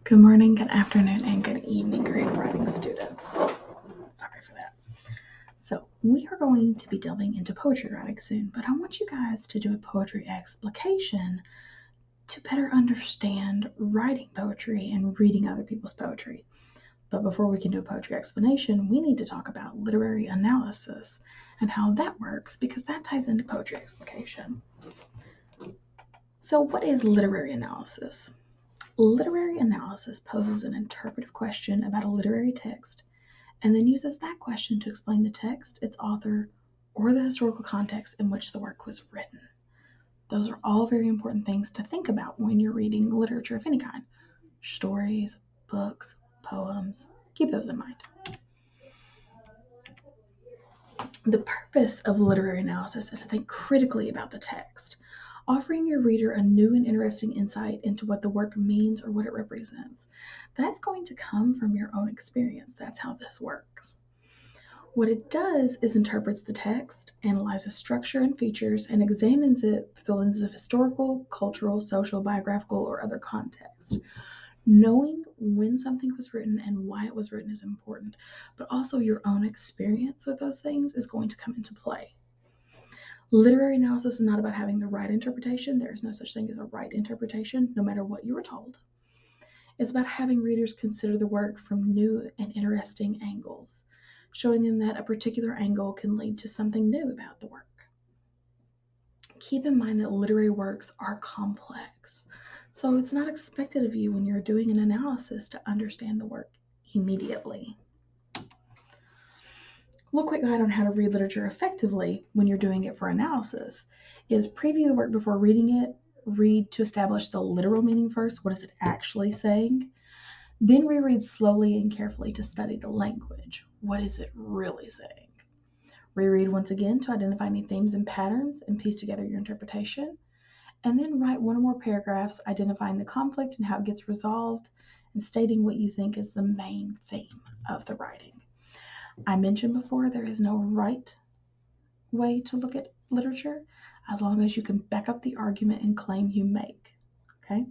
Good morning, good afternoon, and good evening, creative writing students. Sorry for that. So, we are going to be delving into poetry writing soon, but I want you guys to do a poetry explication to better understand writing poetry and reading other people's poetry. But before we can do a poetry explanation, we need to talk about literary analysis and how that works because that ties into poetry explication. So, what is literary analysis? Literary analysis poses an interpretive question about a literary text and then uses that question to explain the text, its author, or the historical context in which the work was written. Those are all very important things to think about when you're reading literature of any kind. Stories, books, poems. Keep those in mind. The purpose of literary analysis is to think critically about the text, offering your reader a new and interesting insight into what the work means or what it represents. That's going to come from your own experience. That's how this works. What it does is interprets the text, analyzes structure and features, and examines it through the lenses of historical, cultural, social, biographical, or other context. Knowing when something was written and why it was written is important, but also your own experience with those things is going to come into play. Literary analysis is not about having the right interpretation. There is no such thing as a right interpretation, no matter what you were told. It's about having readers consider the work from new and interesting angles, showing them that a particular angle can lead to something new about the work. Keep in mind that literary works are complex, so it's not expected of you when you're doing an analysis to understand the work immediately. A little quick guide on how to read literature effectively when you're doing it for analysis is preview the work before reading it, read to establish the literal meaning first. What is it actually saying? Then reread slowly and carefully to study the language. What is it really saying? Reread once again to identify any themes and patterns and piece together your interpretation. And then write one or more paragraphs identifying the conflict and how it gets resolved and stating what you think is the main theme of the writing. I mentioned before there is no right way to look at literature as long as you can back up the argument and claim you make. Okay?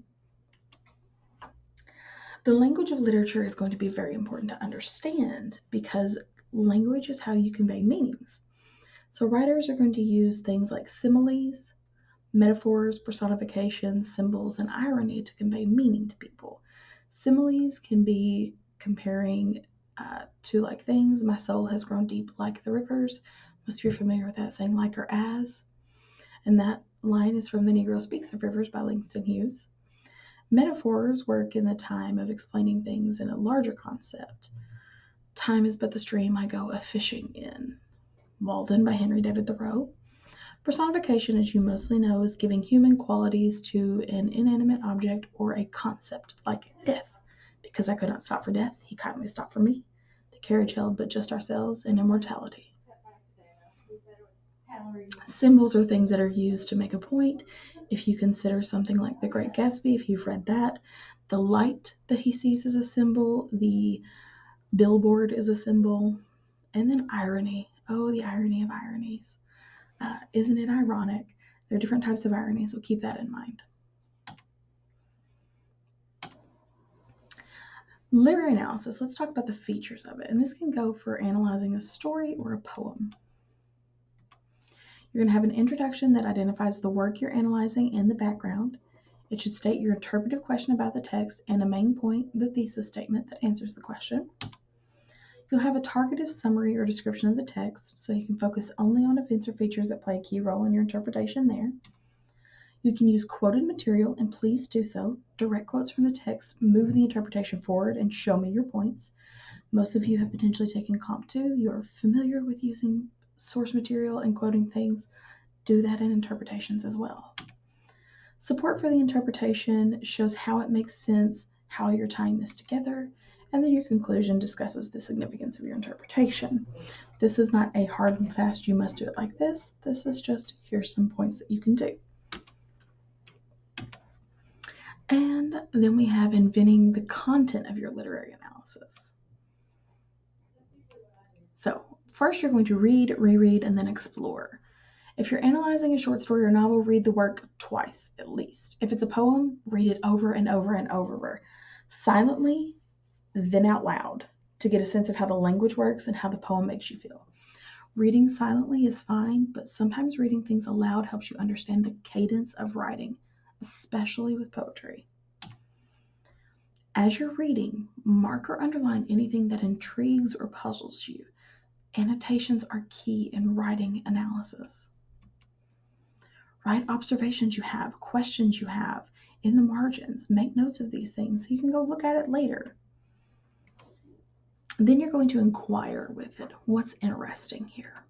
The language of literature is going to be very important to understand because language is how you convey meanings. So writers are going to use things like similes, metaphors, personifications, symbols, and irony to convey meaning to people. Similes can be comparing to like things. My soul has grown deep like the rivers. Most of you are familiar with that saying, like or as. And that line is from The Negro Speaks of Rivers by Langston Hughes. Metaphors work in the time of explaining things in a larger concept. Time is but the stream I go a-fishing in. Walden by Henry David Thoreau. Personification, as you mostly know, is giving human qualities to an inanimate object or a concept, like death. Because I could not stop for death, he kindly stopped for me. The carriage held but just ourselves and immortality. Symbols are things that are used to make a point. If you consider something like The Great Gatsby, if you've read that, the light that he sees is a symbol, the billboard is a symbol, and then irony. Oh, the irony of ironies. Isn't it ironic? There are different types of irony, so keep that in mind. Literary analysis, let's talk about the features of it. And this can go for analyzing a story or a poem. You're going to have an introduction that identifies the work you're analyzing and the background. It should state your interpretive question about the text and a main point, the thesis statement that answers the question. You'll have a targeted summary or description of the text, so you can focus only on events or features that play a key role in your interpretation there. You can use quoted material, and please do so. Direct quotes from the text move the interpretation forward and show me your points. Most of you have potentially taken Comp 2. You're familiar with using source material and quoting things. Do that in interpretations as well. Support for the interpretation shows how it makes sense, how you're tying this together, and then your conclusion discusses the significance of your interpretation. This is not a hard and fast, you must do it like this. This is just, here's some points that you can do. And then we have inventing the content of your literary analysis. So first you're going to read, reread, and then explore. If you're analyzing a short story or novel, read the work twice at least. If it's a poem, read it over and over and over. silently, then out loud, to get a sense of how the language works and how the poem makes you feel. Reading silently is fine, but sometimes reading things aloud helps you understand the cadence of writing, especially with poetry. As you're reading, mark or underline anything that intrigues or puzzles you. Annotations are key in writing analysis. Write observations you have, questions you have in the margins. Make notes of these things so you can go look at it later. Then you're going to inquire with it. What's interesting here?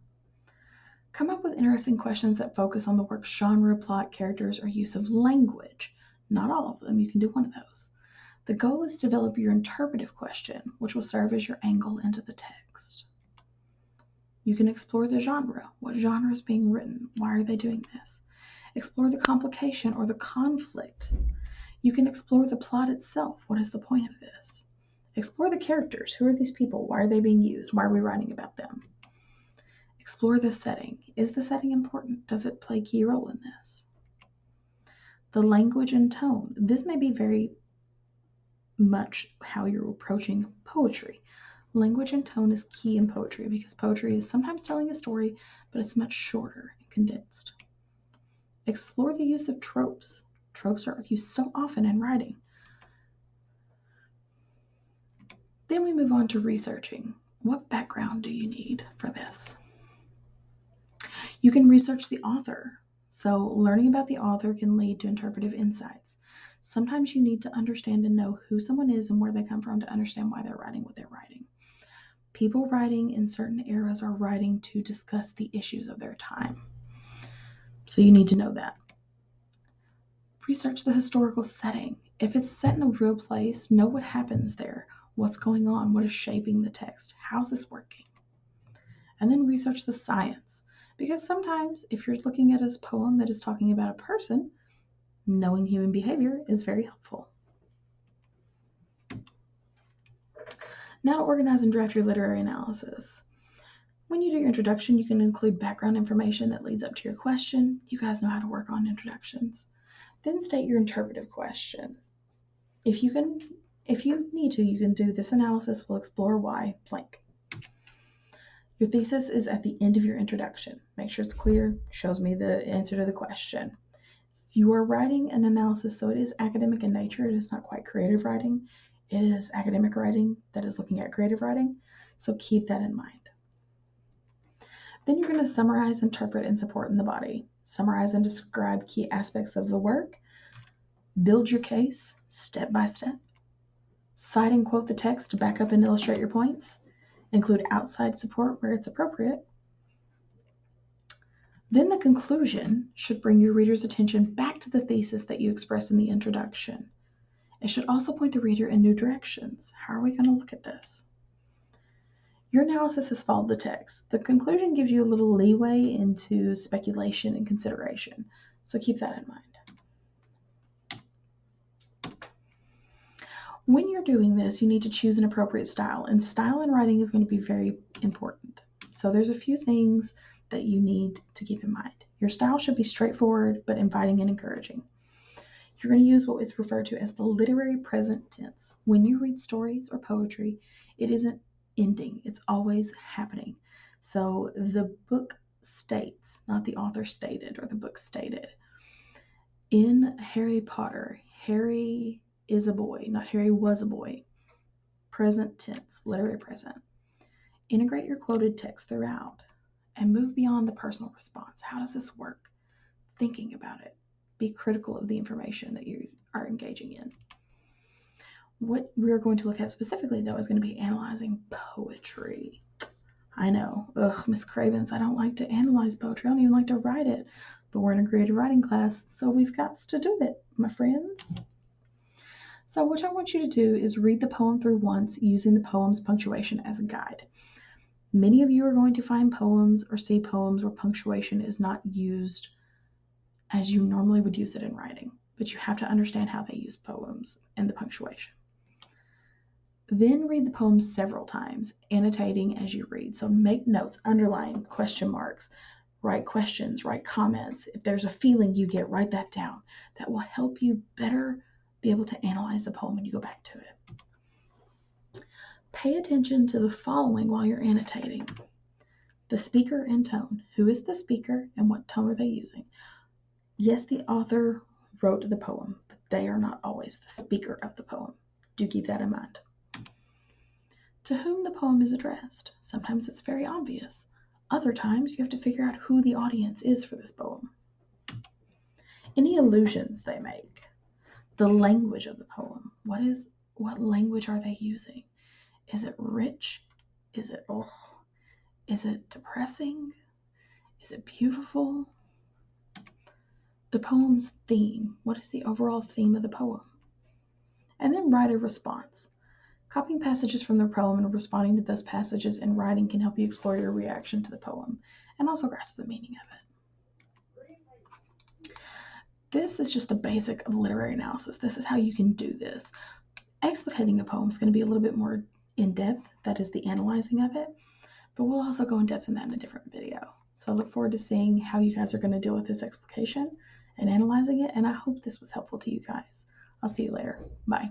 Come up with interesting questions that focus on the work's genre, plot, characters, or use of language. Not all of them, you can do one of those. The goal is to develop your interpretive question, which will serve as your angle into the text. You can explore the genre. What genre is being written? Why are they doing this? Explore the complication or the conflict. You can explore the plot itself. What is the point of this? Explore the characters. Who are these people? Why are they being used? Why are we writing about them? Explore the setting. Is the setting important? Does it play a key role in this? The language and tone. This may be very much how you're approaching poetry. Language and tone is key in poetry because poetry is sometimes telling a story, but it's much shorter and condensed. Explore the use of tropes. Tropes are used so often in writing. Then we move on to researching. What background do you need for this? You can research the author. So learning about the author can lead to interpretive insights. Sometimes you need to understand and know who someone is and where they come from to understand why they're writing what they're writing. People writing in certain eras are writing to discuss the issues of their time. So you need to know that. Research the historical setting. If it's set in a real place, know what happens there, what's going on, what is shaping the text, how's this working? And then research the science. Because sometimes if you're looking at a poem that is talking about a person, knowing human behavior is very helpful. Now to organize and draft your literary analysis. When you do your introduction, you can include background information that leads up to your question. You guys know how to work on introductions. Then state your interpretive question. If you need to, you can do this analysis will explore why blank. Your thesis is at the end of your introduction. Make sure it's clear, shows me the answer to the question. You are writing an analysis, so it is academic in nature. It is not quite creative writing. It is academic writing that is looking at creative writing, so keep that in mind. Then you're going to summarize, interpret, and support in the body. Summarize and describe key aspects of the work. Build your case step by step. Cite and quote the text to back up and illustrate your points. Include outside support where it's appropriate. Then the conclusion should bring your reader's attention back to the thesis that you expressed in the introduction. It should also point the reader in new directions. How are we going to look at this? Your analysis has followed the text. The conclusion gives you a little leeway into speculation and consideration, so keep that in mind. When you're doing this, you need to choose an appropriate style, and style in writing is going to be very important. So there's a few things that you need to keep in mind. Your style should be straightforward, but inviting and encouraging. You're going to use what is referred to as the literary present tense. When you read stories or poetry, it isn't ending, it's always happening. So the book states, not the author stated or the book stated. In Harry Potter, Harry is a boy, not Harry was a boy. Present tense, literary present. Integrate your quoted text throughout and move beyond the personal response. How does this work? Thinking about it. Be critical of the information that you are engaging in. What we're going to look at specifically, though, is going to be analyzing poetry. I know, Miss Cravens, I don't like to analyze poetry. I don't even like to write it. But we're in a creative writing class, so we've got to do it, my friends. So what I want you to do is read the poem through once using the poem's punctuation as a guide. Many of you are going to find poems or see poems where punctuation is not used as you normally would use it in writing, but you have to understand how they use poems and the punctuation. Then read the poem several times, annotating as you read. So make notes, underline, question marks, write questions, write comments. If there's a feeling you get, write that down. That will help you better be able to analyze the poem when you go back to it. Pay attention to the following while you're annotating. The speaker and tone. Who is the speaker and what tone are they using? Yes, the author wrote the poem, but they are not always the speaker of the poem. Do keep that in mind. To whom the poem is addressed. Sometimes it's very obvious. Other times you have to figure out who the audience is for this poem. Any allusions they make. The language of the poem. What language are they using? Is it rich? Is it depressing? Is it beautiful? The poem's theme. What is the overall theme of the poem? And then write a response. Copying passages from the poem and responding to those passages in writing can help you explore your reaction to the poem and also grasp the meaning of it. This is just the basic of literary analysis. This is how you can do this. Explicating a poem is going to be a little bit more in-depth. That is the analyzing of it. But we'll also go in depth in that in a different video. So I look forward to seeing how you guys are going to deal with this explication and analyzing it. And I hope this was helpful to you guys. I'll see you later. Bye.